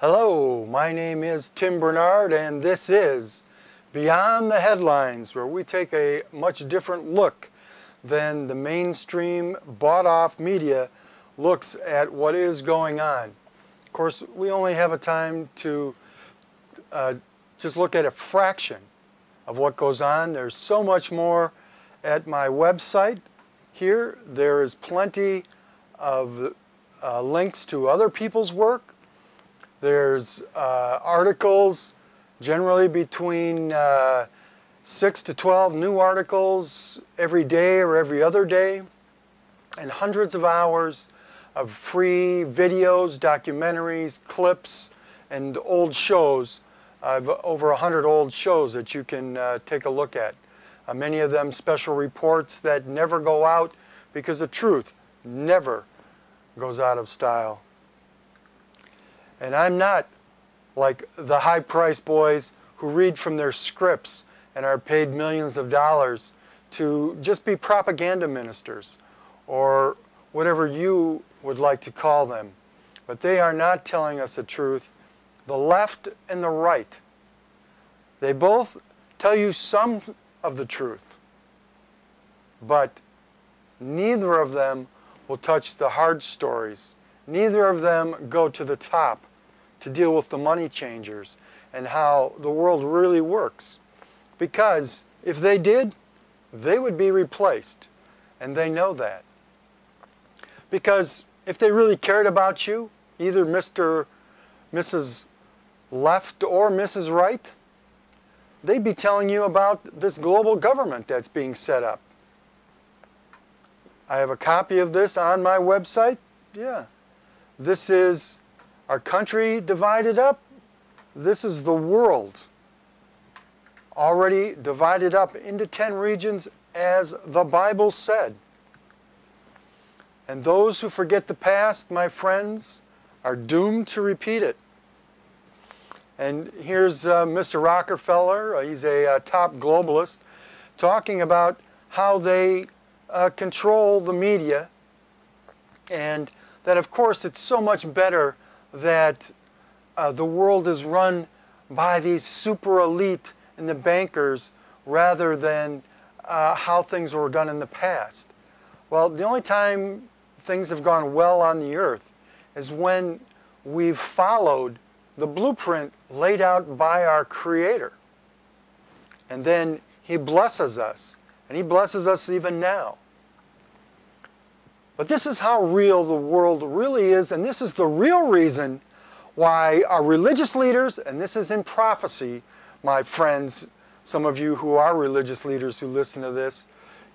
Hello, my name is Tim Bernard and this is Beyond the Headlines, where we take a much different look than the mainstream bought-off media looks at what is going on. Of course, we only have a time to just look at a fraction of what goes on. There's so much more at my website. Here, there is plenty of links to other people's work. There's articles, generally between 6 to 12 new articles every day or every other day, and hundreds of hours of free videos, documentaries, clips, and old shows. I've over 100 old shows that you can take a look at. Many of them special reports that never go out because the truth never goes out of style. And I'm not like the high-priced boys who read from their scripts and are paid millions of dollars to just be propaganda ministers or whatever you would like to call them. But they are not telling us the truth. The left and the right, they both tell you some of the truth, but neither of them will touch the hard stories. Neither of them go to the top to deal with the money changers and how the world really works. Because if they did, they would be replaced. And they know that. Because if they really cared about you, either Mr. Mrs. Left or Mrs. Right, they'd be telling you about this global government that's being set up. I have a copy of this on my website. Yeah. This is our country divided up. This is the world already divided up into 10 regions as the Bible said. And those who forget the past, my friends, are doomed to repeat it. And here's Mr. Rockefeller, he's a top globalist, talking about how they control the media, and that of course it's so much better that the world is run by these super elite and the bankers rather than how things were done in the past. Well, the only time things have gone well on the earth is when we've followed the blueprint laid out by our Creator. And then He blesses us, and He blesses us even now. But this is how real the world really is, and this is the real reason why our religious leaders, and this is in prophecy, my friends, some of you who are religious leaders who listen to this,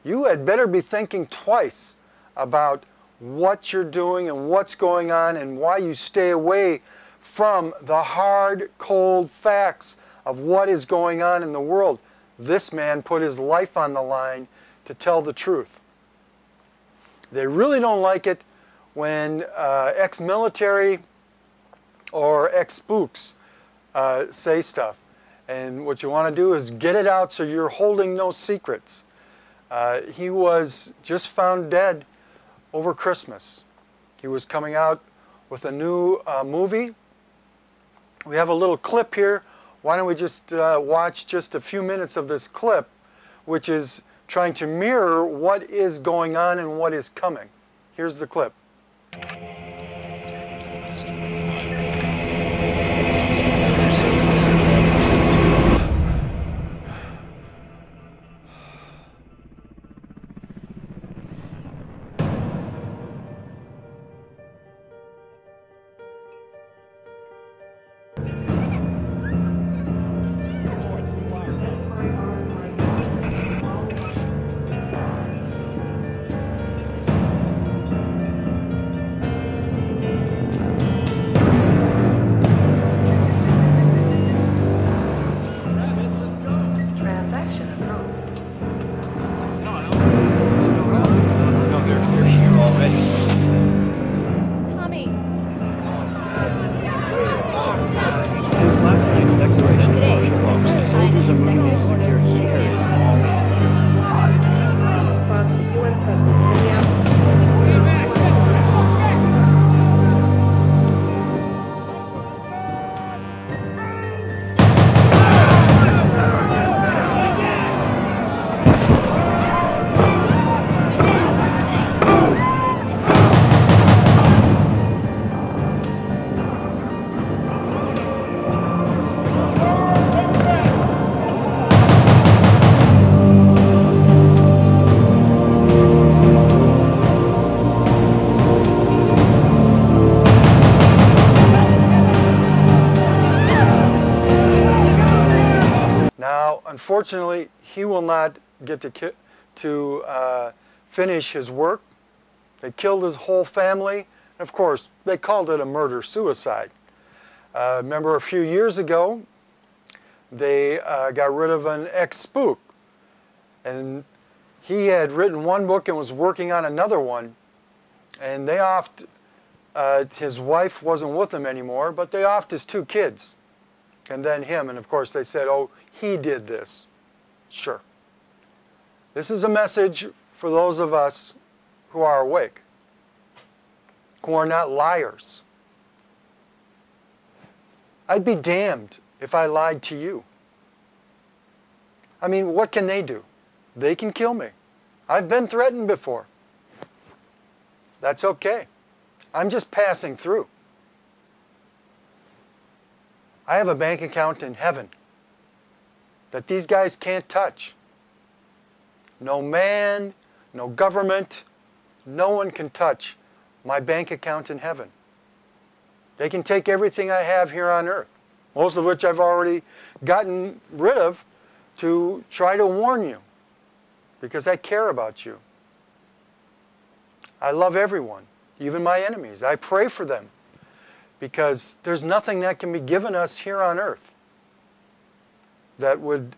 you had better be thinking twice about what you're doing and what's going on and why you stay away from the hard, cold facts of what is going on in the world. This man put his life on the line to tell the truth. They really don't like it when ex-military or ex-spooks say stuff. And what you want to do is get it out so you're holding no secrets. He was just found dead over Christmas. He was coming out with a new movie. We have a little clip here. Why don't we just watch just a few minutes of this clip, which is trying to mirror what is going on and what is coming. Here's the clip. unfortunately, he will not get to finish his work. They killed his whole family. Of course, they called it a murder-suicide. Remember a few years ago, they got rid of an ex-spook. And he had written one book and was working on another one. And they offed, his wife wasn't with him anymore, but they offed his 2 kids. And then him. And of course they said, oh, he did this. Sure. This is a message for those of us who are awake, who are not liars. I'd be damned if I lied to you. I mean, what can they do? They can kill me. I've been threatened before. That's okay. I'm just passing through. I have a bank account in heaven that these guys can't touch. No man, no government, no one can touch my bank account in heaven. They can take everything I have here on earth, most of which I've already gotten rid of to try to warn you, because I care about you. I love everyone, even my enemies. I pray for them, because there's nothing that can be given us here on earth that would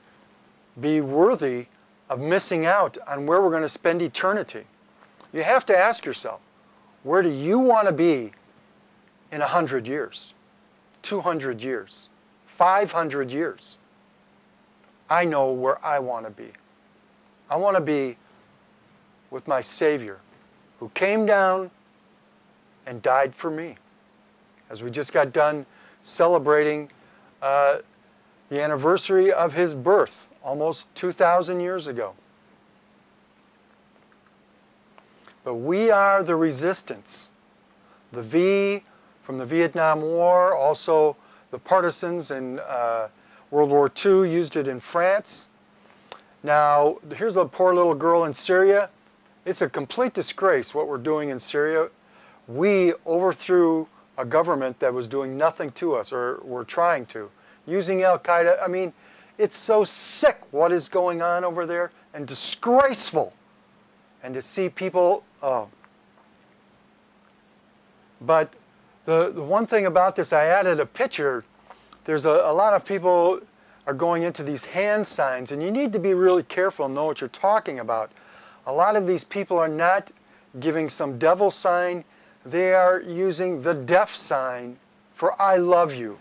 be worthy of missing out on where we're going to spend eternity. You have to ask yourself, where do you want to be in 100 years, 200 years, 500 years? I know where I want to be. I want to be with my Savior, who came down and died for me. As we just got done celebrating the anniversary of his birth, almost 2,000 years ago. But we are the resistance. The V from the Vietnam War, also the partisans in World War II used it in France. Now, here's a poor little girl in Syria. It's a complete disgrace what we're doing in Syria. We overthrew a government that was doing nothing to us, or were trying to, using Al-Qaeda. I mean, it's so sick what is going on over there, and disgraceful. And to see people, oh. But the one thing about this, I added a picture. There's a lot of people are going into these hand signs, and you need to be really careful and know what you're talking about. A lot of these people are not giving some devil sign. They are using the deaf sign for I love you.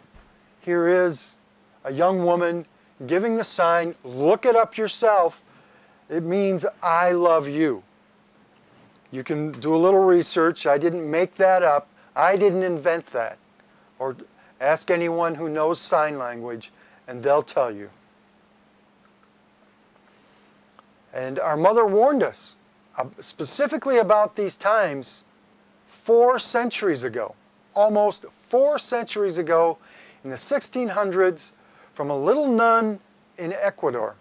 Here is a young woman giving the sign. Look it up yourself. It means I love you. You can do a little research. I didn't make that up. I didn't invent that. Or ask anyone who knows sign language and they'll tell you. And our mother warned us specifically about these times 4 centuries ago, almost 4 centuries ago, in the 1600s, from a little nun in Ecuador.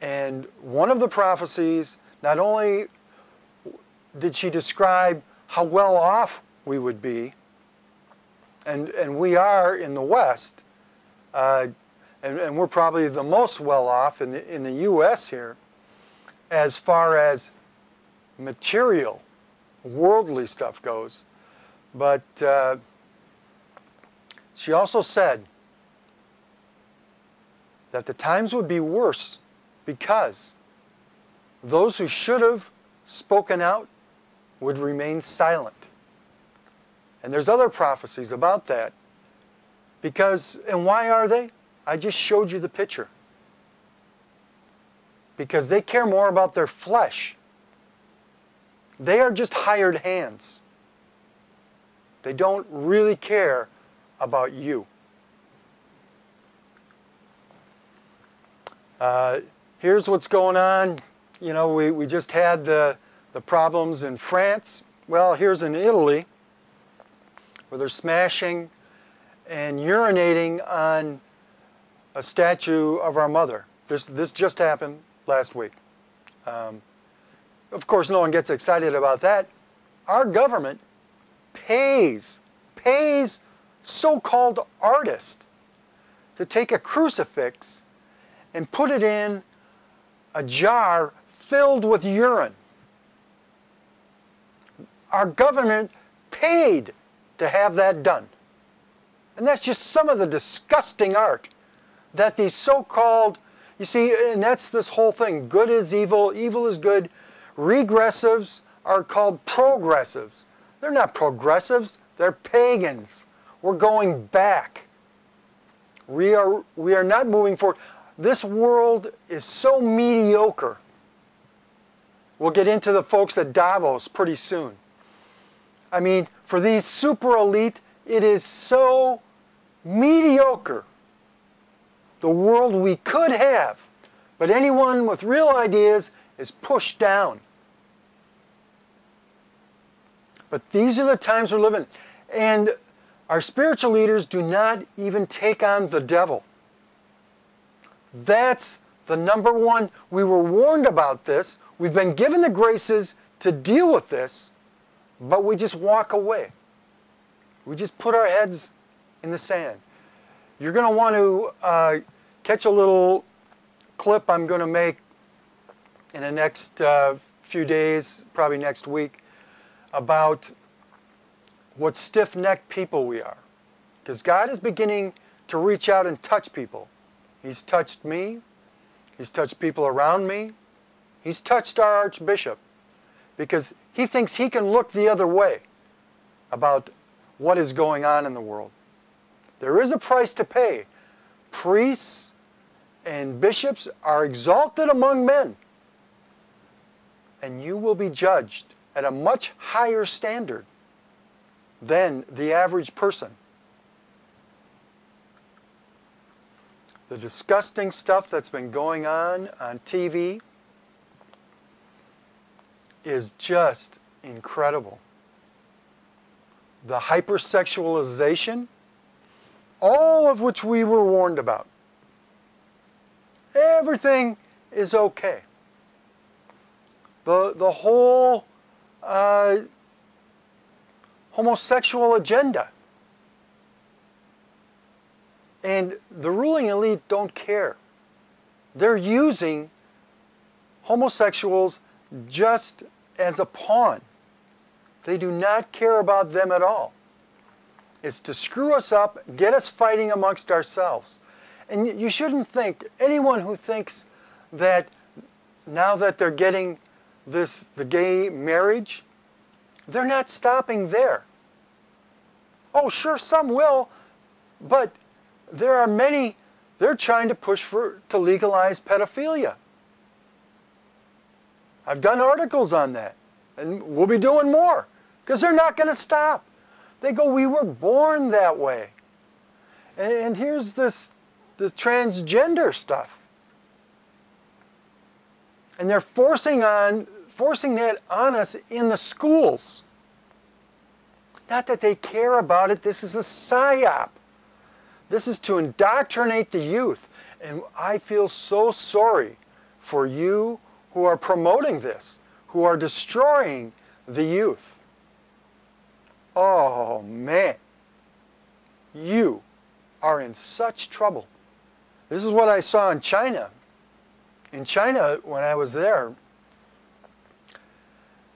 And one of the prophecies, not only did she describe how well off we would be, and we are in the West, and we're probably the most well off in the U.S. here, as far as material, worldly stuff goes. But she also said that the times would be worse because those who should have spoken out would remain silent. And there's other prophecies about that. Because, and why are they? I just showed you the picture. Because they care more about their flesh. They are just hired hands. They don't really care about you. Here's what's going on. You know, we just had the problems in France. Well, here's in Italy, where they're smashing and urinating on a statue of our mother. This just happened last week. Of course, no one gets excited about that. Our government pays so-called artists to take a crucifix and put it in a jar filled with urine. Our government paid to have that done. And that's just some of the disgusting art that these so-called, you see, and that's this whole thing. Good is evil, evil is good. Regressives are called progressives. They're not progressives, they're pagans. We're going back. We are not moving forward. This world is so mediocre. We'll get into the folks at Davos pretty soon. I mean, for these super elite, it is so mediocre. The world we could have. But anyone with real ideas is pushed down. But these are the times we're living. And our spiritual leaders do not even take on the devil. That's the number one. We were warned about this. We've been given the graces to deal with this, but we just walk away. We just put our heads in the sand. You're going to want to catch a little clip I'm going to make in the next few days, probably next week, about what stiff-necked people we are. Because God is beginning to reach out and touch people. He's touched me. He's touched people around me. He's touched our Archbishop. Because he thinks he can look the other way about what is going on in the world. There is a price to pay. Priests and bishops are exalted among men. And you will be judged at a much higher standard than the average person. The disgusting stuff that's been going on TV is just incredible. The hypersexualization, all of which we were warned about. Everything is okay. The whole homosexual agenda. And the ruling elite don't care. They're using homosexuals just as a pawn. They do not care about them at all. It's to screw us up, get us fighting amongst ourselves. And you shouldn't think, anyone who thinks that now that they're getting the gay marriage, they're not stopping there. Oh, sure, some will, but there are many, they're trying to push to legalize pedophilia. I've done articles on that, and we'll be doing more, because they're not going to stop. They go, we were born that way. And here's the transgender stuff. And they're forcing that on us in the schools. Not that they care about it. This is a psyop. This is to indoctrinate the youth. And I feel so sorry for you who are promoting this, who are destroying the youth. Oh, man. You are in such trouble. This is what I saw in China. In China, when I was there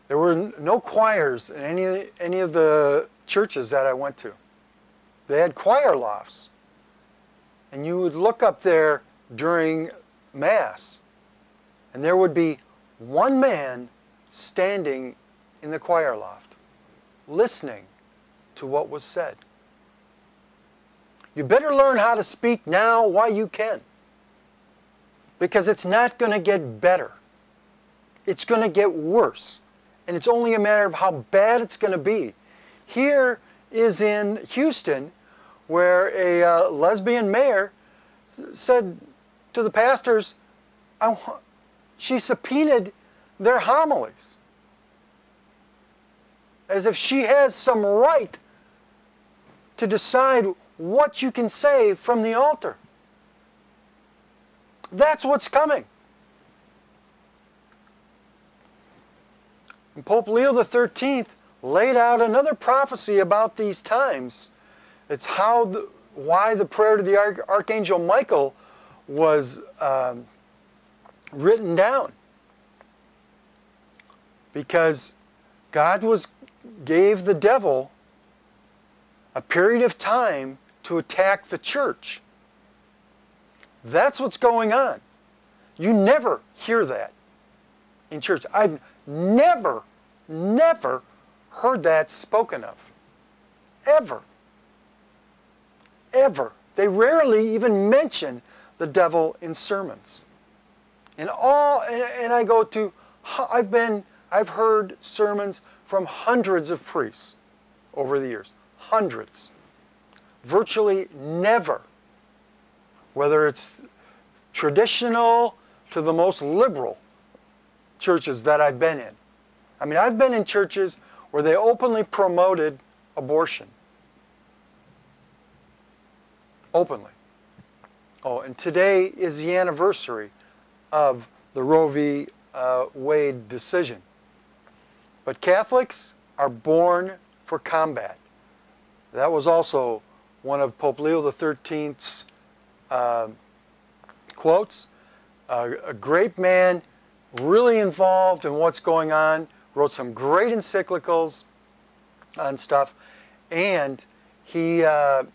were no choirs in any of the churches that I went to. They had choir lofts. And you would look up there during Mass, and there would be one man standing in the choir loft, listening to what was said. You better learn how to speak now while you can, because it's not going to get better. It's going to get worse, and it's only a matter of how bad it's going to be. Here is in Houston, where a lesbian mayor said to the pastors, she subpoenaed their homilies, as if she has some right to decide what you can say from the altar. That's what's coming. And Pope Leo XIII laid out another prophecy about these times. It's why the prayer to the Archangel Michael was written down, because God gave the devil a period of time to attack the church. That's what's going on. You never hear that in church. I've never heard that spoken of. Ever. Ever. They rarely even mention the devil in sermons. And I go to, I've heard sermons from hundreds of priests over the years. Hundreds. Virtually never, whether it's traditional to the most liberal churches that I've been in. I mean, I've been in churches where they openly promoted abortion. Openly. Oh, and today is the anniversary of the Roe v. Wade decision. But Catholics are born for combat. That was also one of Pope Leo XIII's quotes. A great man, really involved in what's going on, wrote some great encyclicals on stuff, and the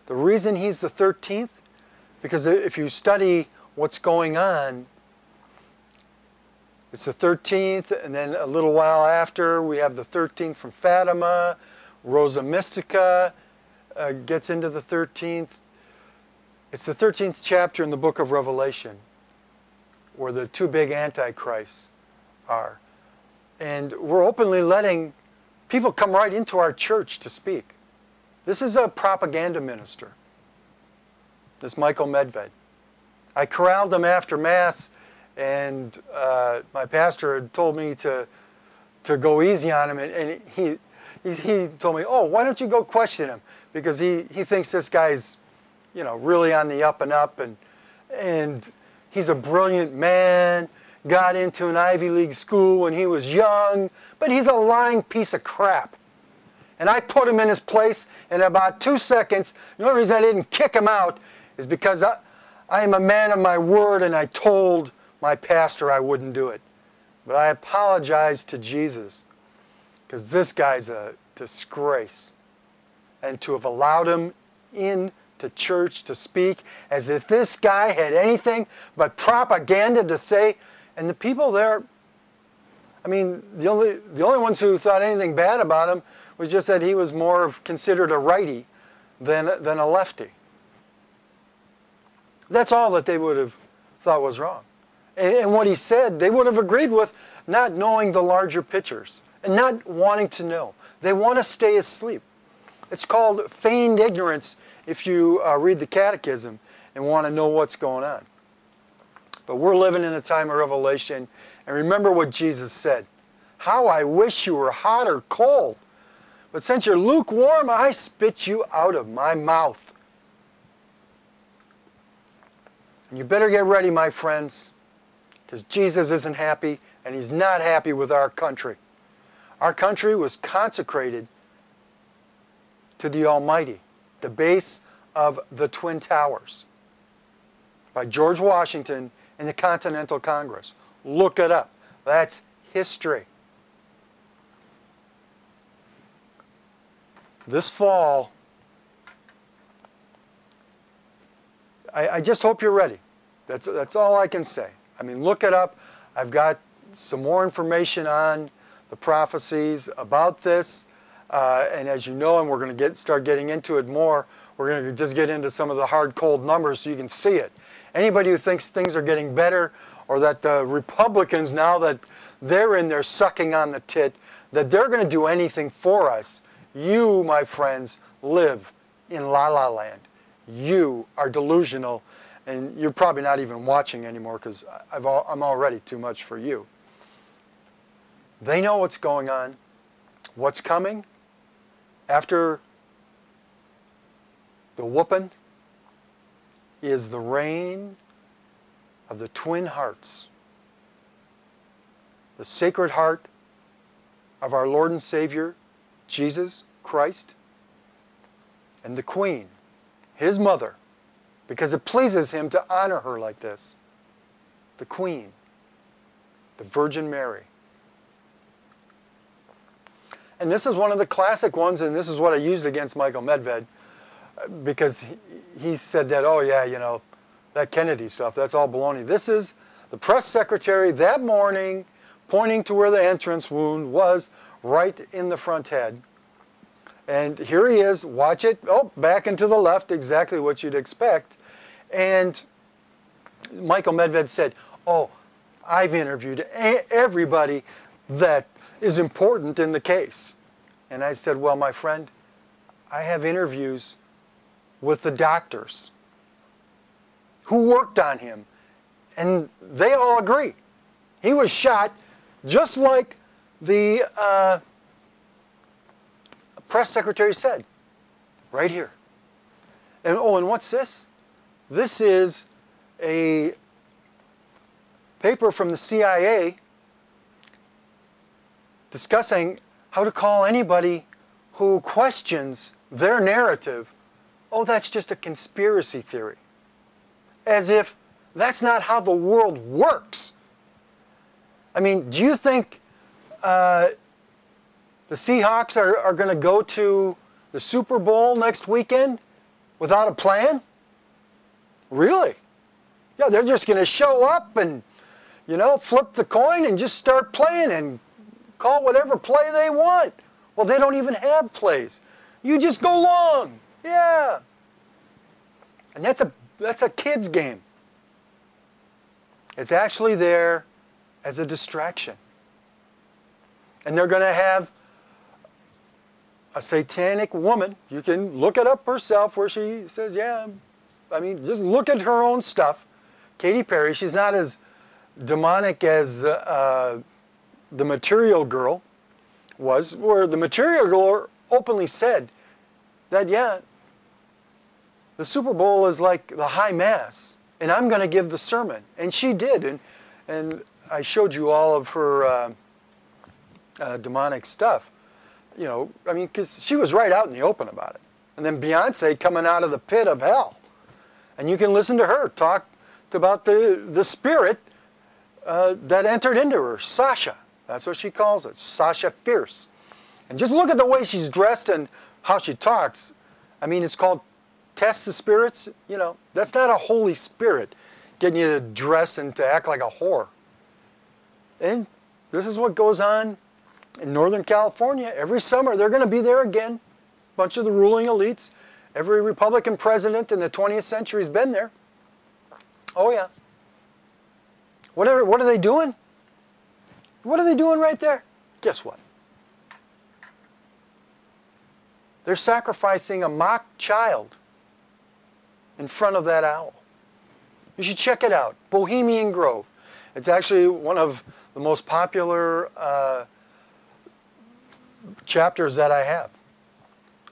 reason he's the 13th, because if you study what's going on, it's the 13th, and then a little while after we have the 13th from Fatima. Rosa Mystica gets into the 13th. It's the 13th chapter in the book of Revelation where the two big antichrists are. And we're openly letting people come right into our church to speak. This is a propaganda minister, this Michael Medved. I corralled him after Mass, and my pastor had told me to go easy on him, and he told me, oh, why don't you go question him? Because he thinks this guy's, you know, really on the up and up, and he's a brilliant man, got into an Ivy League school when he was young, but he's a lying piece of crap. And I put him in his place in about 2 seconds. The only reason I didn't kick him out is because I am a man of my word, and I told my pastor I wouldn't do it. But I apologized to Jesus, because this guy's a disgrace. And to have allowed him into church to speak as if this guy had anything but propaganda to say. And the people there, I mean, the only ones who thought anything bad about him was just that he was more considered a righty than a lefty. That's all that they would have thought was wrong. And what he said, they would have agreed with, not knowing the larger pictures and not wanting to know. They want to stay asleep. It's called feigned ignorance if you read the Catechism and want to know what's going on. But we're living in a time of revelation, and remember what Jesus said. How I wish you were hot or cold, but since you're lukewarm, I spit you out of my mouth. And you better get ready, my friends, because Jesus isn't happy, and he's not happy with our country. Our country was consecrated to the Almighty, the base of the Twin Towers, by George Washington in the Continental Congress. Look it up. That's history. This fall, I just hope you're ready. That's all I can say. I mean, look it up. I've got some more information on the prophecies about this. And as you know, and we're going to start getting into it more, we're going to just get into some of the hard, cold numbers so you can see it. Anybody who thinks things are getting better, or that the Republicans, now that they're in there sucking on the tit, that they're going to do anything for us, you, my friends, live in la-la land. You are delusional, and you're probably not even watching anymore because I'm already too much for you. They know what's going on, what's coming after the whooping is the reign of the twin hearts, the Sacred Heart of our Lord and Savior, Jesus Christ, and the Queen, his mother, because it pleases him to honor her like this. The Queen, the Virgin Mary. And this is one of the classic ones, and this is what I used against Michael Medved, because he said that, oh yeah, you know, that Kennedy stuff, that's all baloney. This is the press secretary that morning pointing to where the entrance wound was, right in the front head. And here he is, watch it, oh, back and to the left, exactly what you'd expect. And Michael Medved said, oh, I've interviewed everybody that is important in the case. And I said, well, my friend, I have interviews with the doctors who worked on him, and they all agree. He was shot just like the press secretary said, right here. And oh, and what's this? This is a paper from the CIA discussing how to call anybody who questions their narrative, oh, that's just a conspiracy theory. As if that's not how the world works. I mean, do you think the Seahawks are going to go to the Super Bowl next weekend without a plan? Really? Yeah, they're just going to show up and, you know, flip the coin and just start playing and call whatever play they want. Well, they don't even have plays. You just go long. Yeah. And that's a kid's game. It's actually there as a distraction. And they're going to have a satanic woman. You can look it up herself where she says, yeah, I mean, just look at her own stuff. Katy Perry, she's not as demonic as the Material Girl was, where the Material Girl openly said that, yeah, the Super Bowl is like the high mass, and I'm going to give the sermon. And she did, and I showed you all of her demonic stuff. You know, I mean, because she was right out in the open about it. And then Beyonce coming out of the pit of hell. And you can listen to her talk about the spirit that entered into her, Sasha. That's what she calls it, Sasha Fierce. And just look at the way she's dressed and how she talks. I mean, it's called Test the Spirits. You know, that's not a Holy Spirit getting you to dress and to act like a whore. And this is what goes on in Northern California. Every summer, they're going to be there again. A bunch of the ruling elites. Every Republican president in the 20th century has been there. Oh, yeah. What are they doing? What are they doing right there? Guess what? They're sacrificing a mock child in front of that owl. You should check it out. Bohemian Grove. It's actually one of the most popular chapters that I have.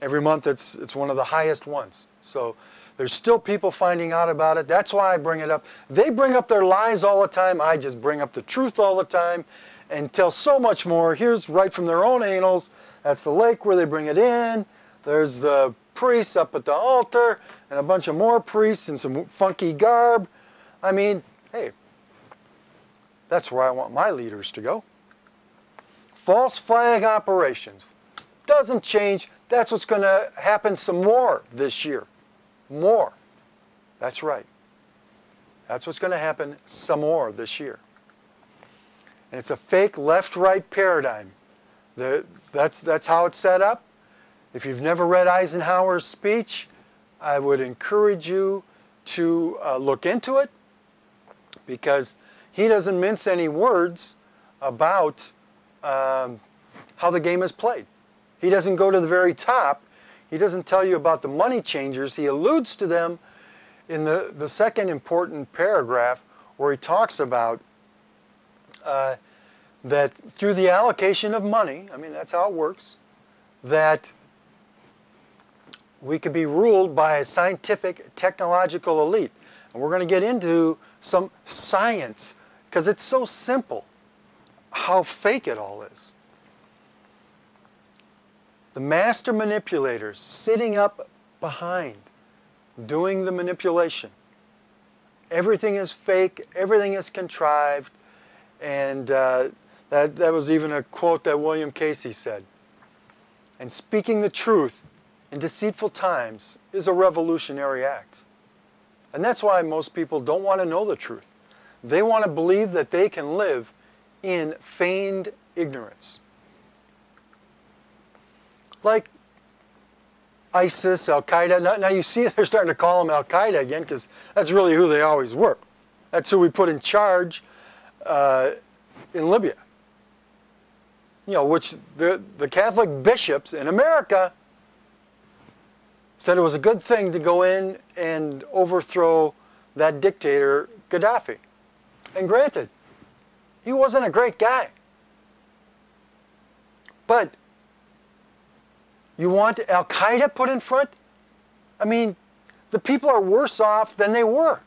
Every month it's one of the highest ones. So there's still people finding out about it. That's why I bring it up. They bring up their lies all the time. I just bring up the truth all the time and tell so much more. Here's right from their own annals. That's the lake where they bring it in. There's the priests up at the altar and a bunch of more priests in some funky garb. I mean, hey, that's where I want my leaders to go. False flag operations. Doesn't change. That's what's going to happen some more this year. More. That's right. That's what's going to happen some more this year. And it's a fake left-right paradigm. That's how it's set up. If you've never read Eisenhower's speech, I would encourage you to look into it, because he doesn't mince any words about how the game is played. He doesn't go to the very top. He doesn't tell you about the money changers. He alludes to them in the second important paragraph, where he talks about that through the allocation of money, I mean, that's how it works, that we could be ruled by a scientific, technological elite. And we're going to get into some science, because it's so simple how fake it all is. The master manipulators sitting up behind doing the manipulation. Everything is fake, everything is contrived, and that was even a quote that William Casey said. And speaking the truth in deceitful times is a revolutionary act. And that's why most people don't want to know the truth. They want to believe that they can live in feigned ignorance. Like ISIS, Al-Qaeda. Now you see they're starting to call them Al-Qaeda again because that's really who they always were. That's who we put in charge in Libya. You know, which the Catholic bishops in America said it was a good thing to go in and overthrow that dictator, Gaddafi. And granted, he wasn't a great guy. But you want Al-Qaeda put in front? I mean, the people are worse off than they were.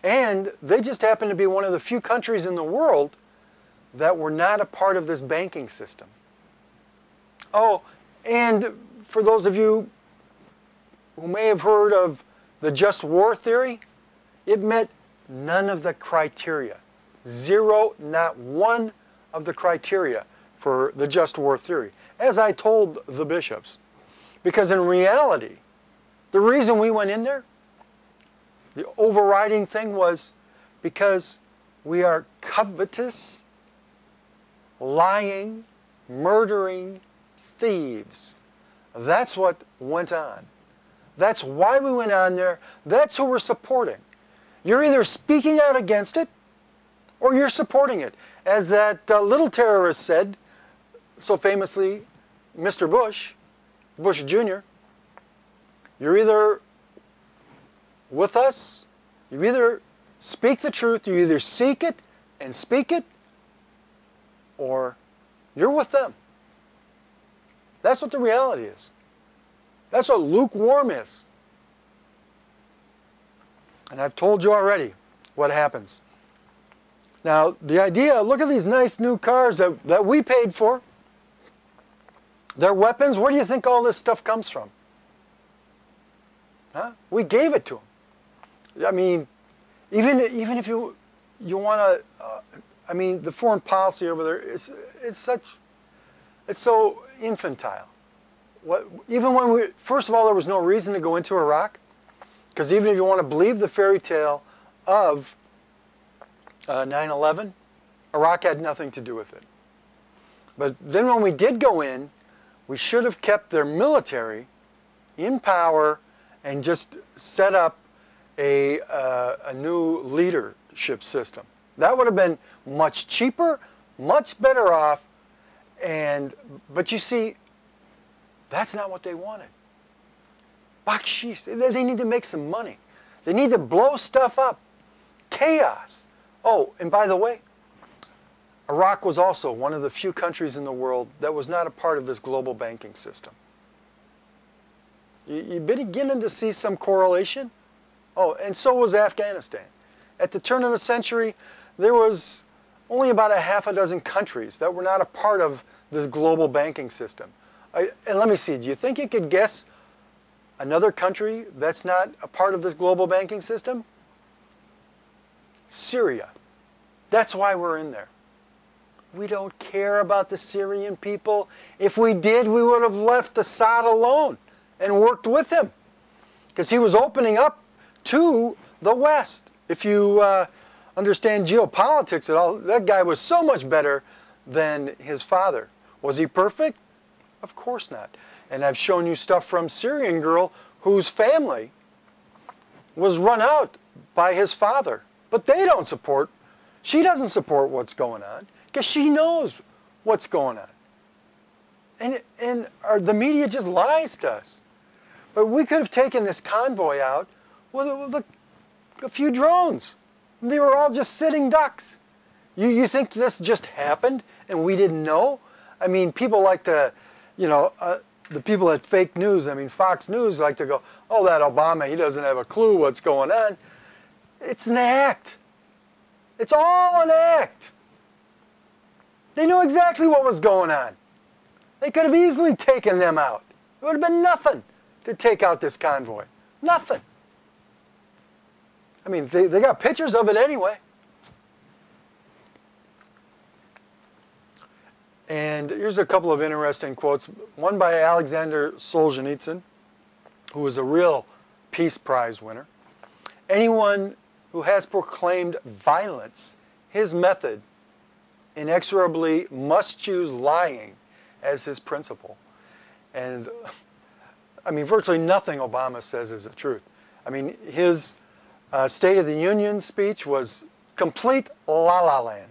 And they just happen to be one of the few countries in the world that were not a part of this banking system. Oh, and for those of you who may have heard of the just war theory, it met none of the criteria. Zero, not one of the criteria for the just war theory, as I told the bishops. Because in reality, the reason we went in there, the overriding thing was because we are covetous, lying, murdering thieves. That's what went on. That's why we went on there. That's who we're supporting. You're either speaking out against it or you're supporting it. As that little terrorist said, so famously, Mr. Bush, Bush Jr., you're either with us, you either speak the truth, you either seek it and speak it, or you're with them. That's what the reality is. That's what lukewarm is. And I've told you already what happens. Now, the idea, look at these nice new cars that we paid for. Their weapons, where do you think all this stuff comes from? Huh? We gave it to them. I mean, even if you want to, I mean, the foreign policy over there it's so infantile. Even when first of all, there was no reason to go into Iraq, because even if you want to believe the fairy tale of 9/11, Iraq had nothing to do with it. But then when we did go in, we should have kept their military in power and just set up a new leadership system. That would have been much cheaper, much better off, but you see, that's not what they wanted. Bakshish, they need to make some money. They need to blow stuff up. Chaos. Oh, and by the way, Iraq was also one of the few countries in the world that was not a part of this global banking system. You've been beginning to see some correlation? Oh, and so was Afghanistan. At the turn of the century, there was only about a half a dozen countries that were not a part of this global banking system. And let me see, do you think you could guess another country that's not a part of this global banking system? Syria. That's why we're in there. We don't care about the Syrian people. If we did, we would have left Assad alone and worked with him, because he was opening up to the West. If you understand geopolitics at all, that guy was so much better than his father. Was he perfect? Of course not. And I've shown you stuff from Syrian girl whose family was run out by his father. But they don't support, she doesn't support what's going on, because she knows what's going on. And the media just lies to us. But we could have taken this convoy out with a few drones. They were all just sitting ducks. You think this just happened and we didn't know? I mean, people like to, you know, the people at fake news, I mean, Fox News like to go, oh, that Obama, he doesn't have a clue what's going on. It's an act. It's all an act. They knew exactly what was going on. They could have easily taken them out. It would have been nothing. to take out this convoy? Nothing. I mean, they got pictures of it anyway. And here's a couple of interesting quotes. One by Alexander Solzhenitsyn, who was a real Peace Prize winner. Anyone who has proclaimed violence, his method, inexorably must choose lying as his principle. And I mean, virtually nothing Obama says is the truth. I mean, his State of the Union speech was complete la-la land.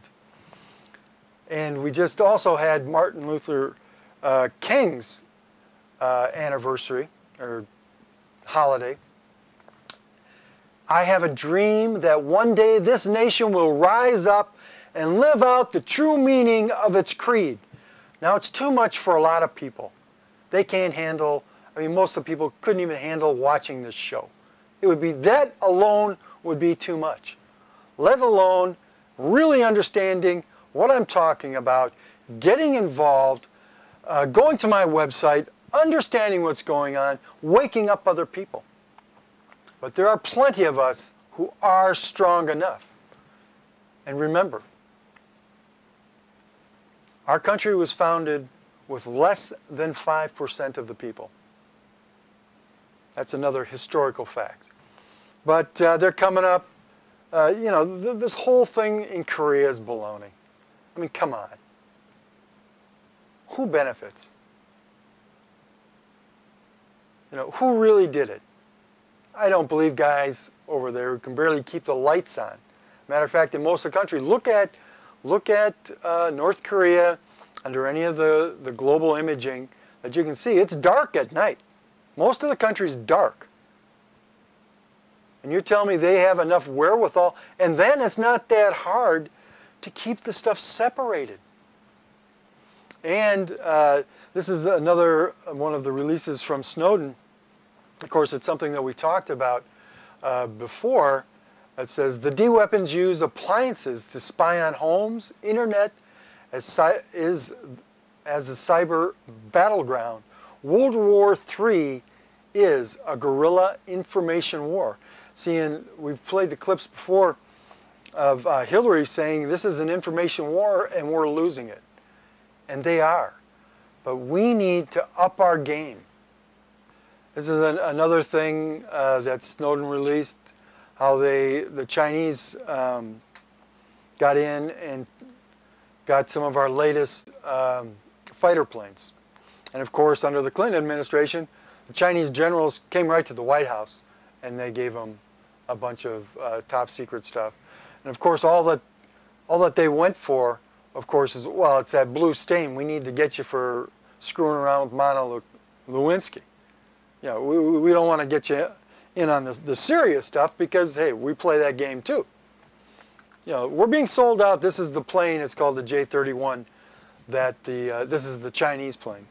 And we just also had Martin Luther King's anniversary, or holiday. I have a dream that one day this nation will rise up and live out the true meaning of its creed. Now, it's too much for a lot of people. They can't handle, I mean, most of the people couldn't even handle watching this show. It would be, that alone would be too much. Let alone really understanding what I'm talking about, getting involved, going to my website, understanding what's going on, waking up other people. But there are plenty of us who are strong enough. And remember, our country was founded with less than 5% of the people. That's another historical fact. But they're coming up, you know, this whole thing in Korea is baloney. I mean, come on. Who benefits? You know, who really did it? I don't believe guys over there who can barely keep the lights on. Matter of fact, in most of the country, look at North Korea under any of the global imaging that you can see. It's dark at night. Most of the country's dark. And you're telling me they have enough wherewithal, and then it's not that hard to keep the stuff separated. And this is another one of the releases from Snowden. Of course, it's something that we talked about before. It says, the D-weapons use appliances to spy on homes, internet as a cyber battleground. World War III is a guerrilla information war. See, and we've played the clips before of Hillary saying this is an information war and we're losing it. And they are. But we need to up our game. This is another thing that Snowden released, how the Chinese got in and got some of our latest fighter planes. And of course, under the Clinton administration, the Chinese generals came right to the White House and they gave them a bunch of top secret stuff. And of course, all that they went for, of course, is, well, it's that blue stain. We need to get you for screwing around with Monica Lewinsky. You know, we don't want to get you in on the serious stuff because, hey, we play that game too. You know, we're being sold out. This is the plane. It's called the J-31. This is the Chinese plane.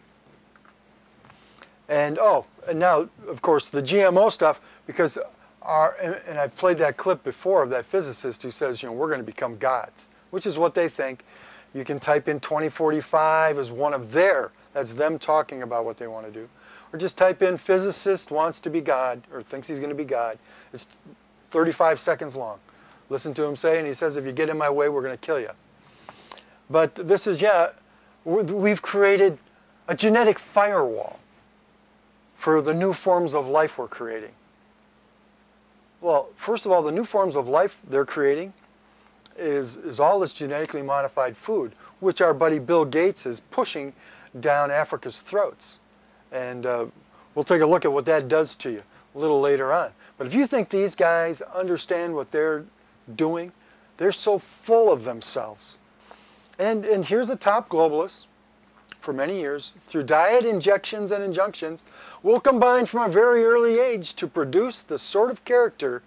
And and now, of course, the GMO stuff, because and I've played that clip before of that physicist who says, you know, we're going to become gods, which is what they think. You can type in 2045 as one of that's them talking about what they want to do. Or just type in physicist wants to be God, or thinks he's going to be God. It's 35 seconds long. Listen to him say, and he says, if you get in my way, we're going to kill you. But this is, yeah, we've created a genetic firewall for the new forms of life we're creating. Well, first of all, the new forms of life they're creating is all this genetically modified food, which our buddy Bill Gates is pushing down Africa's throats. And we'll take a look at what that does to you a little later on. But if you think these guys understand what they're doing, they're so full of themselves. And here's a top globalist for many years, through diet, injections, and injunctions, will combine from a very early age to produce the sort of character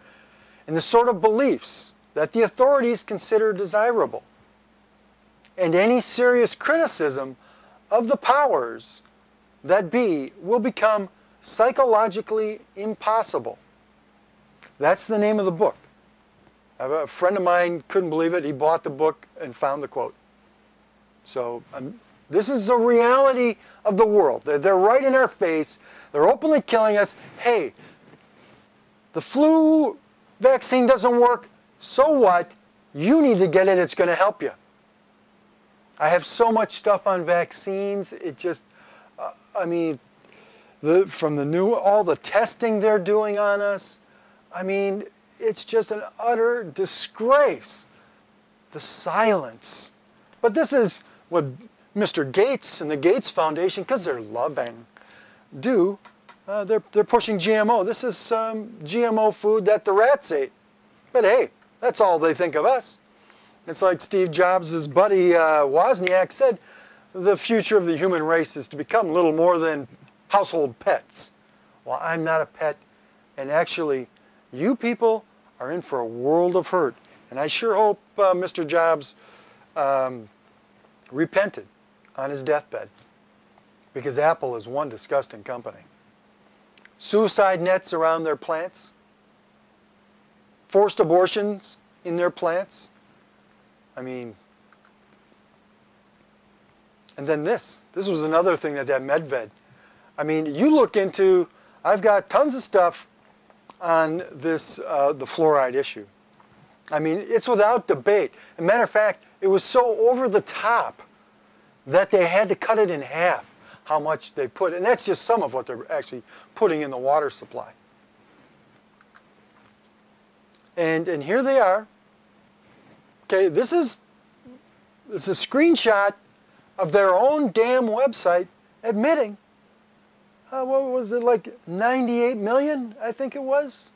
and the sort of beliefs that the authorities consider desirable. And any serious criticism of the powers that be will become psychologically impossible. That's the name of the book. A friend of mine couldn't believe it. He bought the book and found the quote. So This is the reality of the world. They're right in our face. They're openly killing us. Hey, the flu vaccine doesn't work. So what? You need to get it. It's going to help you. I have so much stuff on vaccines. It just, I mean, from the new, all the testing they're doing on us. I mean, it's just an utter disgrace. The silence. But this is what Mr. Gates and the Gates Foundation, because they're loving, do. They're pushing GMO. This is GMO food that the rats ate. But hey, that's all they think of us. It's like Steve Jobs' buddy Wozniak said, the future of the human race is to become little more than household pets. Well, I'm not a pet, and actually, you people are in for a world of hurt. And I sure hope Mr. Jobs repented on his deathbed, because Apple is one disgusting company. Suicide nets around their plants, forced abortions in their plants. I mean, and then this was another thing that Medved. I mean, you look into, I've got tons of stuff on this, the fluoride issue. I mean, it's without debate. As a matter of fact, it was so over the top that they had to cut it in half, how much they put. And that's just some of what they're actually putting in the water supply. And here they are. Okay, this is a screenshot of their own damn website admitting, what was it, like 98 million, I think it was?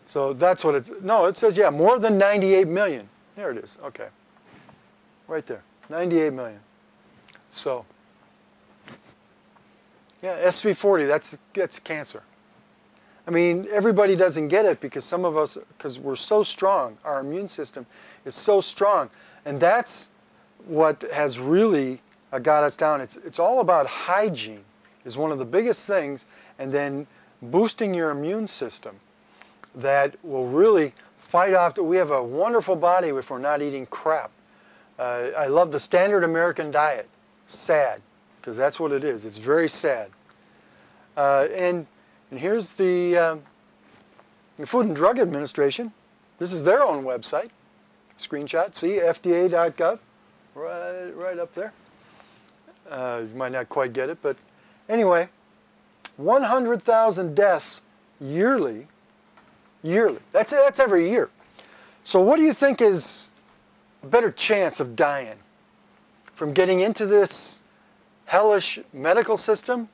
So that's what it's, no, it says, yeah, more than 98 million. There it is, okay. Right there, 98 million. So, yeah, SV40, that's cancer. I mean, everybody doesn't get it because some of us, because we're so strong, our immune system is so strong. And that's what has really got us down. It's all about hygiene is one of the biggest things, and then boosting your immune system that will really fight off. We have a wonderful body if we're not eating crap. I love the standard American diet. Sad, because that's what it is. It's very sad. And here's the Food and Drug Administration. This is their own website. Screenshot, see, FDA.gov, right up there. You might not quite get it, but anyway, 100,000 deaths yearly. Yearly. That's every year. So what do you think is a better chance of dying? From getting into this hellish medical system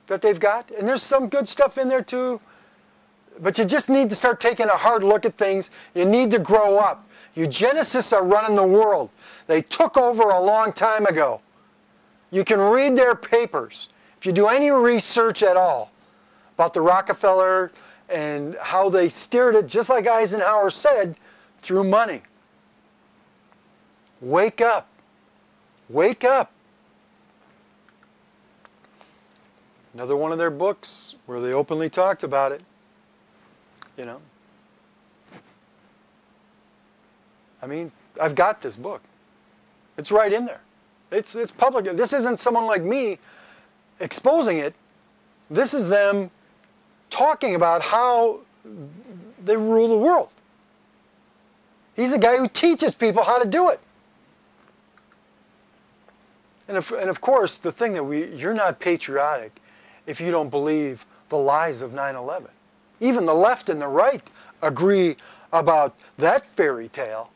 that they've got? And there's some good stuff in there too. But you just need to start taking a hard look at things. You need to grow up. Eugenicists are running the world. They took over a long time ago. You can read their papers. If you do any research at all about the Rockefeller and how they steered it, just like Eisenhower said, through money. Wake up. Wake up. Another one of their books where they openly talked about it. You know. I mean, I've got this book. It's right in there. It's public. This isn't someone like me exposing it. This is them talking about how they rule the world. He's the guy who teaches people how to do it. And of course, the thing that you're not patriotic if you don't believe the lies of 9/11. Even the left and the right agree about that fairy tale.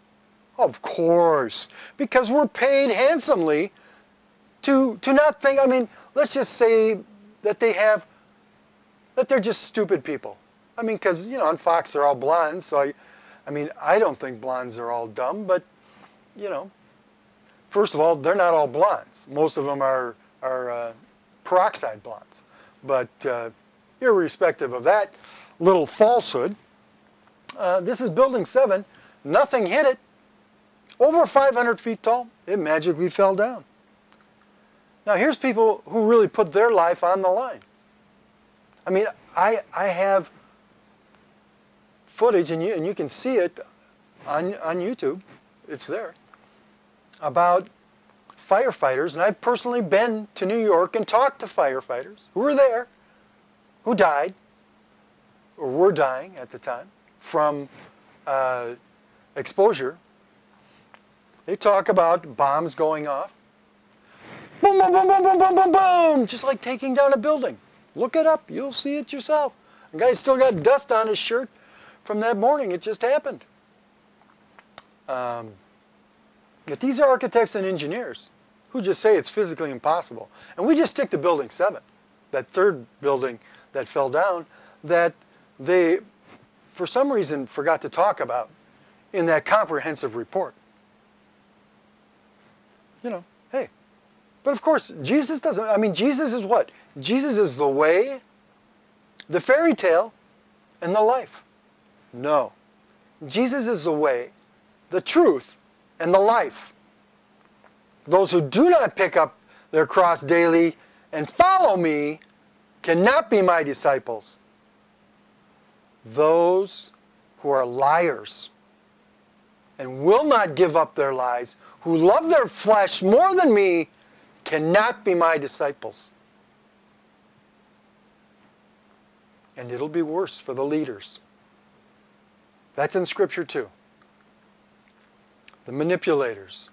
Of course, because we're paid handsomely to not think. I mean, let's just say that they're just stupid people. I mean, because, you know, on Fox they're all blondes, so I mean, I don't think blondes are all dumb, but, you know, first of all, they're not all blondes. Most of them are peroxide blondes. But irrespective of that little falsehood, this is Building 7. Nothing hit it. Over 500 feet tall, it magically fell down. Now here's people who really put their life on the line. I mean, I have footage, and you can see it on YouTube, it's there, about firefighters, and I've personally been to New York and talked to firefighters who were there, who died, or were dying at the time, from exposure. They talk about bombs going off. Boom, boom, boom, boom, boom, boom, boom, boom, just like taking down a building. Look it up, you'll see it yourself. The guy's still got dust on his shirt from that morning, it just happened. But these are architects and engineers who just say it's physically impossible. And we just stick to Building 7, that third building that fell down, that they, for some reason, forgot to talk about in that comprehensive report. You know, hey. But of course, Jesus doesn't, I mean, Jesus is what? Jesus is the way, the fairy tale, and the life. No. Jesus is the way, the truth, and the life. Those who do not pick up their cross daily and follow me cannot be my disciples. Those who are liars and will not give up their lies, who love their flesh more than me, cannot be my disciples. And it'll be worse for the leaders. That's in Scripture too. The manipulators.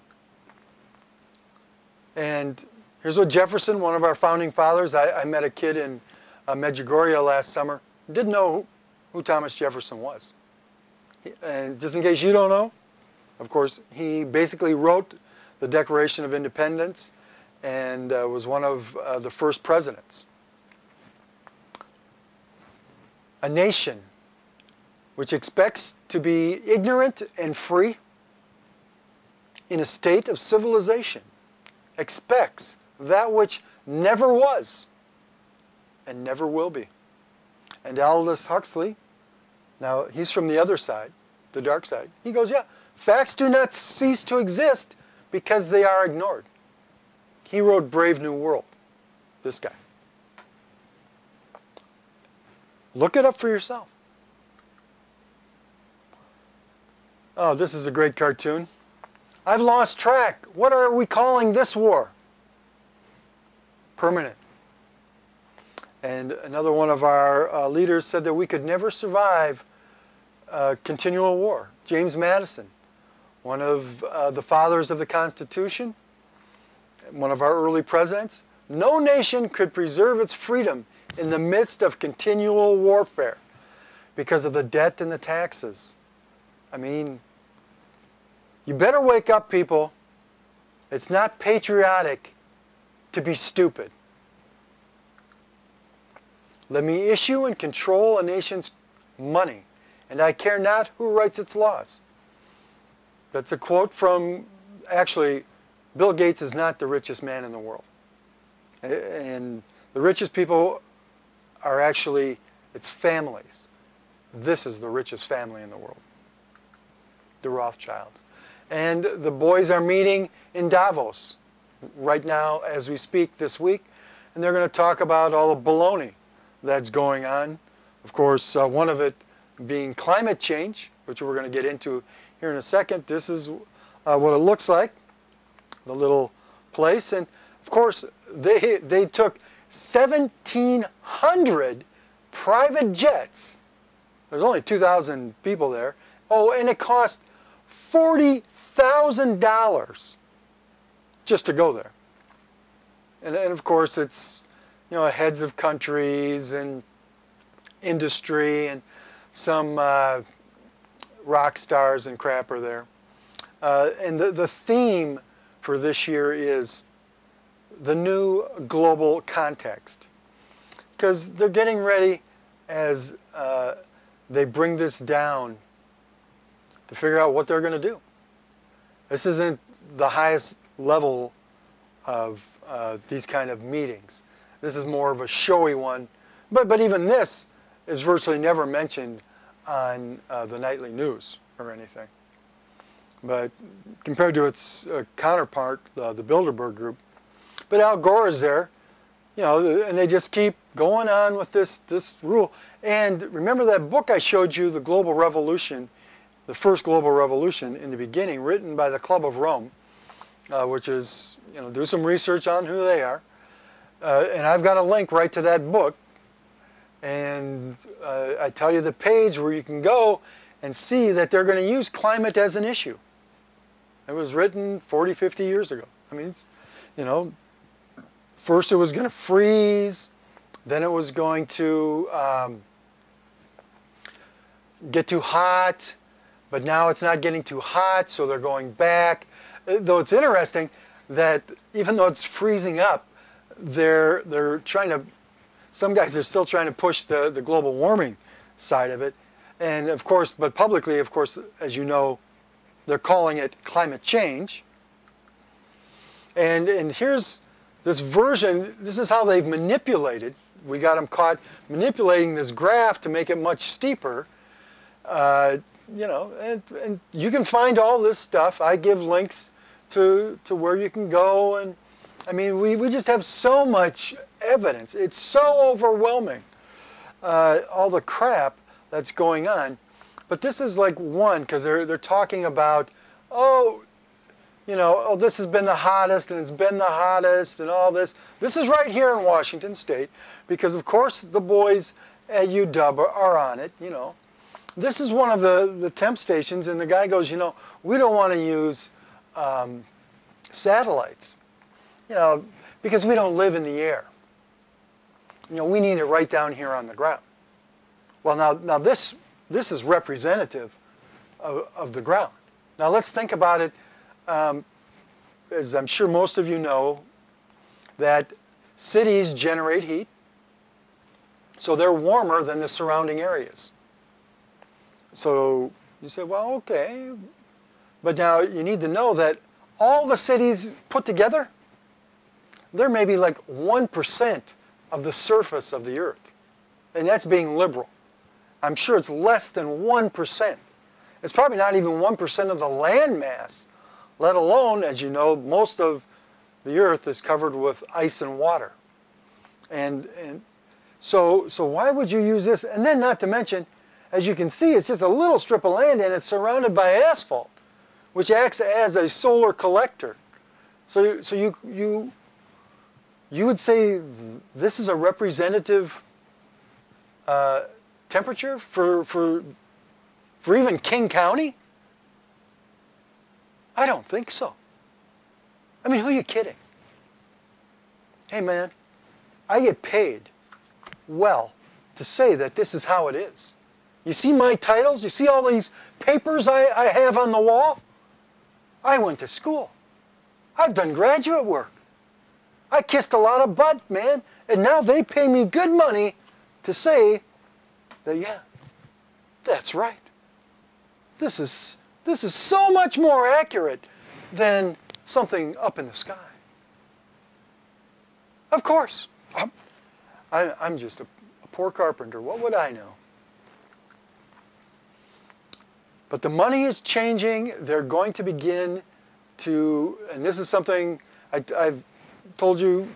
And here's what Jefferson, one of our founding fathers, I met a kid in Medjugorje last summer, didn't know who Thomas Jefferson was. And just in case you don't know, of course, he basically wrote the Declaration of Independence and was one of the first presidents. A nation which expects to be ignorant and free in a state of civilization expects that which never was and never will be. And Aldous Huxley, now he's from the other side, the dark side, he goes, yeah, facts do not cease to exist because they are ignored. He wrote Brave New World, this guy. Look it up for yourself. Oh, this is a great cartoon. I've lost track. What are we calling this war? Permanent. And another one of our leaders said that we could never survive continual war. James Madison, one of the fathers of the Constitution, one of our early presidents. No nation could preserve its freedom in the midst of continual warfare because of the debt and the taxes. I mean, you better wake up, people. It's not patriotic to be stupid. Let me issue and control a nation's money, and I care not who writes its laws. That's a quote from, actually, Bill Gates is not the richest man in the world. And the richest people are actually, it's families. This is the richest family in the world, the Rothschilds. And the boys are meeting in Davos right now as we speak this week, and they're going to talk about all the baloney that's going on. Of course, one of it being climate change, which we're going to get into here in a second. This is what it looks like, the little place. And of course, they took 1,700 private jets. There's only 2,000 people there. Oh, and it cost $40,000 just to go there. And of course, it's, you know, heads of countries and industry and some rock stars and crap are there. And the theme for this year is the new global context. Because they're getting ready as they bring this down to figure out what they're going to do. This isn't the highest level of these kind of meetings. This is more of a showy one. But even this is virtually never mentioned on the nightly news or anything. But compared to its counterpart, the Bilderberg Group. But Al Gore is there, you know, and they just keep going on with this rule. And remember that book I showed you, The Global Revolution, the first global revolution in the beginning, written by the Club of Rome. which is, do some research on who they are. And I've got a link right to that book. And I tell you the page where you can go and see that they're going to use climate as an issue. It was written 40, 50 years ago. I mean, first it was going to freeze, then it was going to get too hot, but now it's not getting too hot, so they're going back. Though it's interesting that even though it's freezing up, they're trying to, some guys are still trying to push the global warming side of it. And of course, but publicly, of course, as you know, they're calling it climate change. And here's this version, this is how they've manipulated. We got them caught manipulating this graph to make it much steeper. And you can find all this stuff. I give links to where you can go. And I mean, we just have so much evidence. It's so overwhelming, all the crap that's going on. But this is like one, because they're talking about, this has been the hottest, and it's been the hottest, and all this. This is right here in Washington State, because of course the boys at UW are on it, This is one of the temp stations, and the guy goes, we don't want to use satellites, because we don't live in the air. We need it right down here on the ground. Well, now this is representative of the ground. Now let's think about it, as I'm sure most of you know, that cities generate heat, so they're warmer than the surrounding areas. So you say, well, okay, but now you need to know that all the cities put together, they're maybe like 1% of the surface of the earth, and that's being liberal. I'm sure it's less than 1%. It's probably not even 1% of the land mass, let alone, as you know, most of the earth is covered with ice and water. And so why would you use this? And then not to mention, as you can see, it's just a little strip of land and it's surrounded by asphalt, which acts as a solar collector. So you would say this is a representative temperature for even King County? I don't think so. I mean, who are you kidding? Hey man, I get paid well to say that this is how it is. You see my titles? You see all these papers I have on the wall? I went to school. I've done graduate work. I kissed a lot of butt, man, and now they pay me good money to say that, yeah, that's right. This is so much more accurate than something up in the sky. Of course, I'm just a poor carpenter. What would I know? But the money is changing. They're going to begin to, and this is something I've told you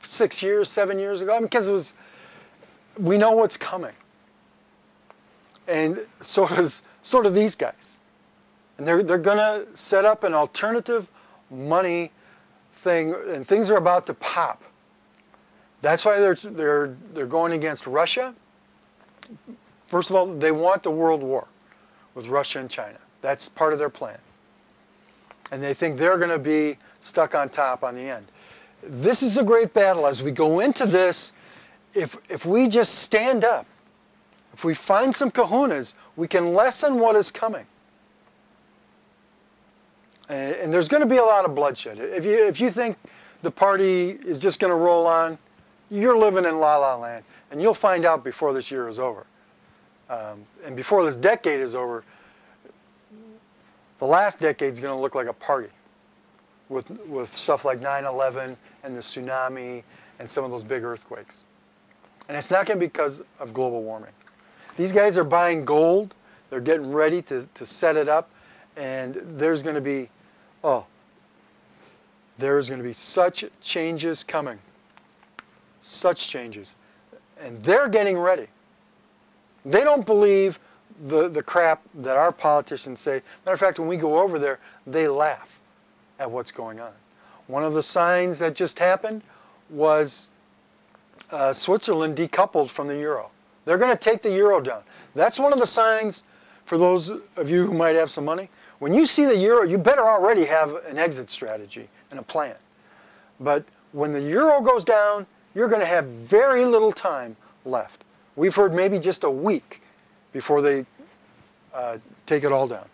6 years, 7 years ago, because we know what's coming. And so do these guys. And they're going to set up an alternative money thing, and things are about to pop. That's why they're going against Russia. First of all, they want the world war with Russia and China. That's part of their plan. And they think they're going to be stuck on top on the end. This is the great battle. As we go into this, if we just stand up, if we find some kahunas, we can lessen what is coming. And there's going to be a lot of bloodshed. If you think the party is just going to roll on, you're living in la la land. And you'll find out before this year is over. And before this decade is over, the last decade is going to look like a party with stuff like 9/11 and the tsunami and some of those big earthquakes. And it's not going to be because of global warming. These guys are buying gold. They're getting ready to set it up. And there's going to be, there's going to be such changes coming. Such changes. And they're getting ready. They don't believe the crap that our politicians say. Matter of fact, when we go over there, they laugh. at what's going on. One of the signs that just happened was Switzerland decoupled from the euro. They're going to take the euro down. That's one of the signs for those of you who might have some money. When you see the euro, you better already have an exit strategy and a plan. But when the euro goes down, you're going to have very little time left. We've heard maybe just a week before they take it all down.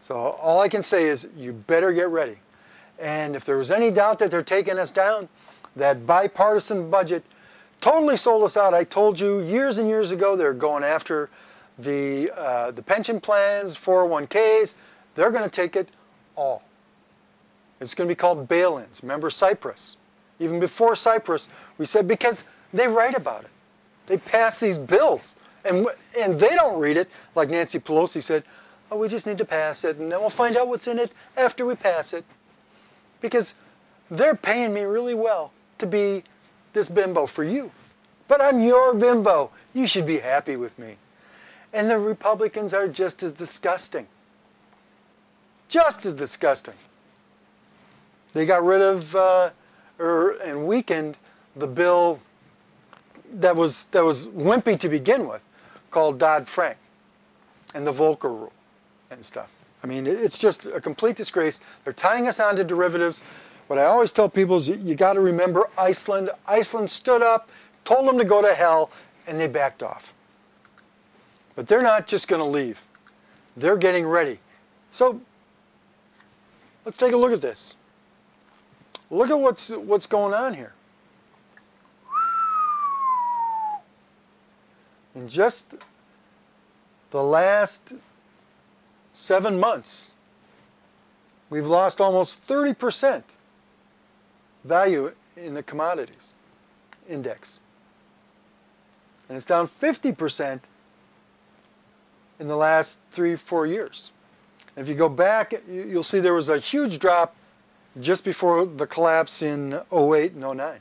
So all I can say is you better get ready. And if there was any doubt that they're taking us down, that bipartisan budget totally sold us out. I told you years and years ago they're going after the pension plans, 401ks. They're going to take it all. It's going to be called bail-ins. Remember Cyprus? Even before Cyprus, we said because they write about it. They pass these bills. And they don't read it, like Nancy Pelosi said, oh, we just need to pass it, and then we'll find out what's in it after we pass it. Because they're paying me really well to be this bimbo for you. But I'm your bimbo. You should be happy with me. And the Republicans are just as disgusting. Just as disgusting. They got rid of and weakened the bill that was wimpy to begin with, called Dodd-Frank and the Volcker Rule and stuff. I mean, it's just a complete disgrace. They're tying us onto derivatives. What I always tell people is you got to remember Iceland. Iceland stood up, told them to go to hell, and they backed off. But they're not just going to leave. They're getting ready. So let's take a look at this. Look at what's going on here. In just the last 7 months, we've lost almost 30% value in the commodities index. And it's down 50% in the last 3-4 years. And if you go back, you'll see there was a huge drop just before the collapse in 08 and 09.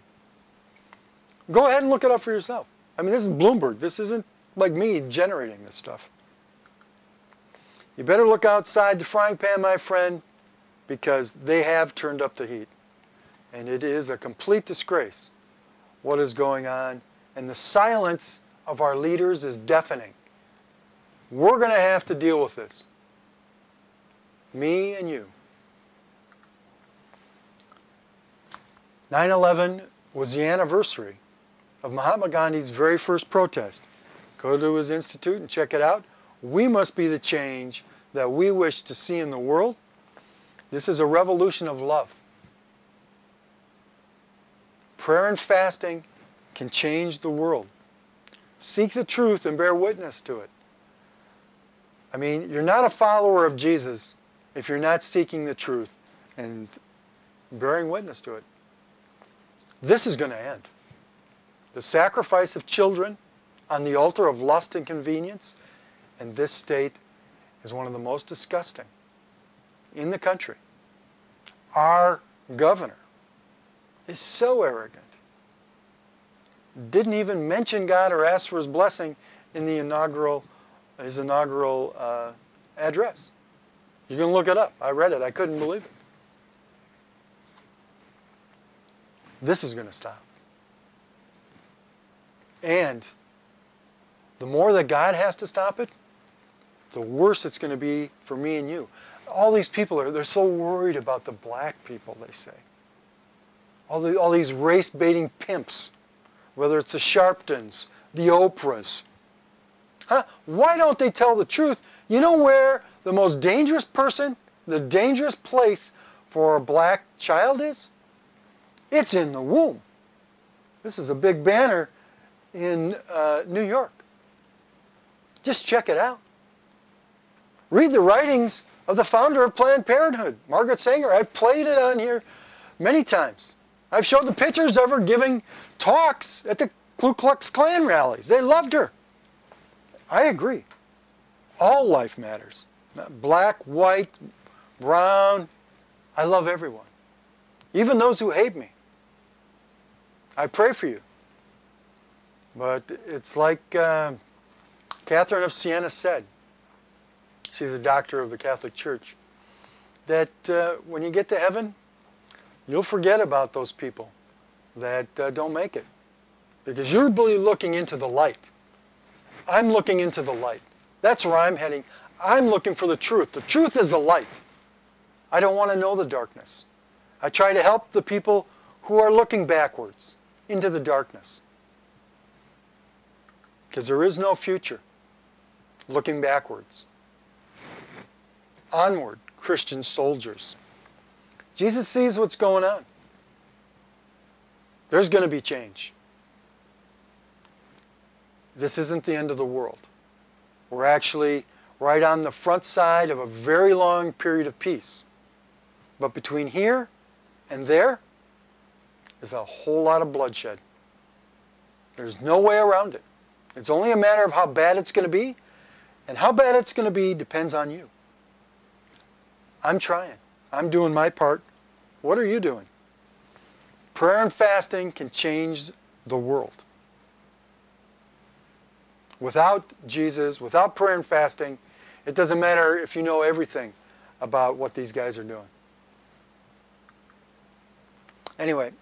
Go ahead and look it up for yourself. I mean, this is Bloomberg. This isn't like me generating this stuff. You better look outside the frying pan, my friend, because they have turned up the heat. And it is a complete disgrace what is going on. And the silence of our leaders is deafening. We're going to have to deal with this. Me and you. 9/11 was the anniversary of Mahatma Gandhi's very first protest. Go to his institute and check it out. We must be the change that we wish to see in the world. This is a revolution of love. Prayer and fasting can change the world. Seek the truth and bear witness to it. I mean, you're not a follower of Jesus if you're not seeking the truth and bearing witness to it. This is going to end. The sacrifice of children on the altar of lust and convenience in this state is one of the most disgusting in the country. Our governor is so arrogant. Didn't even mention God or ask for his blessing in the his inaugural address. You can look it up. I read it. I couldn't believe it. This is going to stop. And the more that God has to stop it, the worse it's going to be for me and you. All these people they're so worried about the black people, they say. All these race-baiting pimps, whether it's the Sharptons, the Oprahs. Huh? Why don't they tell the truth? You know where the most dangerous person, the dangerous place for a black child is? It's in the womb. This is a big banner in New York. Just check it out. Read the writings of the founder of Planned Parenthood, Margaret Sanger. I've played it on here many times. I've showed the pictures of her giving talks at the Ku Klux Klan rallies. They loved her. I agree. All life matters. Black, white, brown. I love everyone. Even those who hate me. I pray for you. But it's like Catherine of Siena said. She's a doctor of the Catholic Church. that when you get to heaven, you'll forget about those people that don't make it. Because you're really looking into the light. I'm looking into the light. That's where I'm heading. I'm looking for the truth. The truth is a light. I don't want to know the darkness. I try to help the people who are looking backwards into the darkness. Because there is no future looking backwards. Onward, Christian soldiers. Jesus sees what's going on. There's going to be change. This isn't the end of the world. We're actually right on the front side of a very long period of peace. But between here and there is a whole lot of bloodshed. There's no way around it. It's only a matter of how bad it's going to be, and how bad it's going to be depends on you. I'm trying. I'm doing my part. What are you doing? Prayer and fasting can change the world. Without Jesus, without prayer and fasting, it doesn't matter if you know everything about what these guys are doing. Anyway,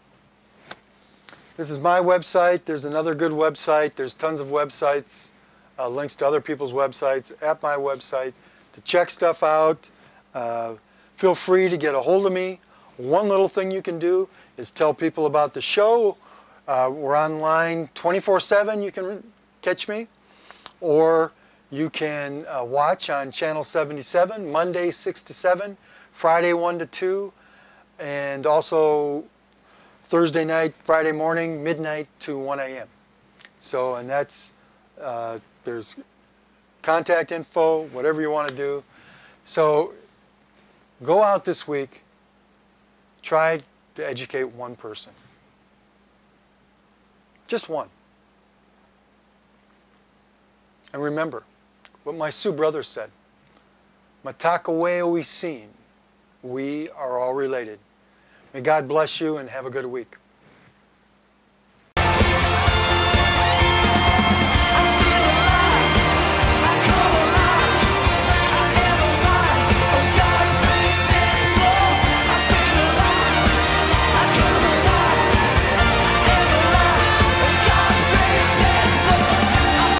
this is my website. There's another good website. There's tons of websites, links to other people's websites at my website to check stuff out. Feel free to get a hold of me. One little thing you can do is tell people about the show. We're online 24/7. You can catch me. Or you can watch on Channel 77, Monday 6 to 7, Friday 1 to 2, and also Thursday night, Friday morning, midnight to 1 a.m. So, and that's, there's contact info, whatever you want to do. So, go out this week, try to educate one person. Just one. And remember what my Sioux brothers said. Matakaweo we seen. We are all related. May God bless you and have a good week.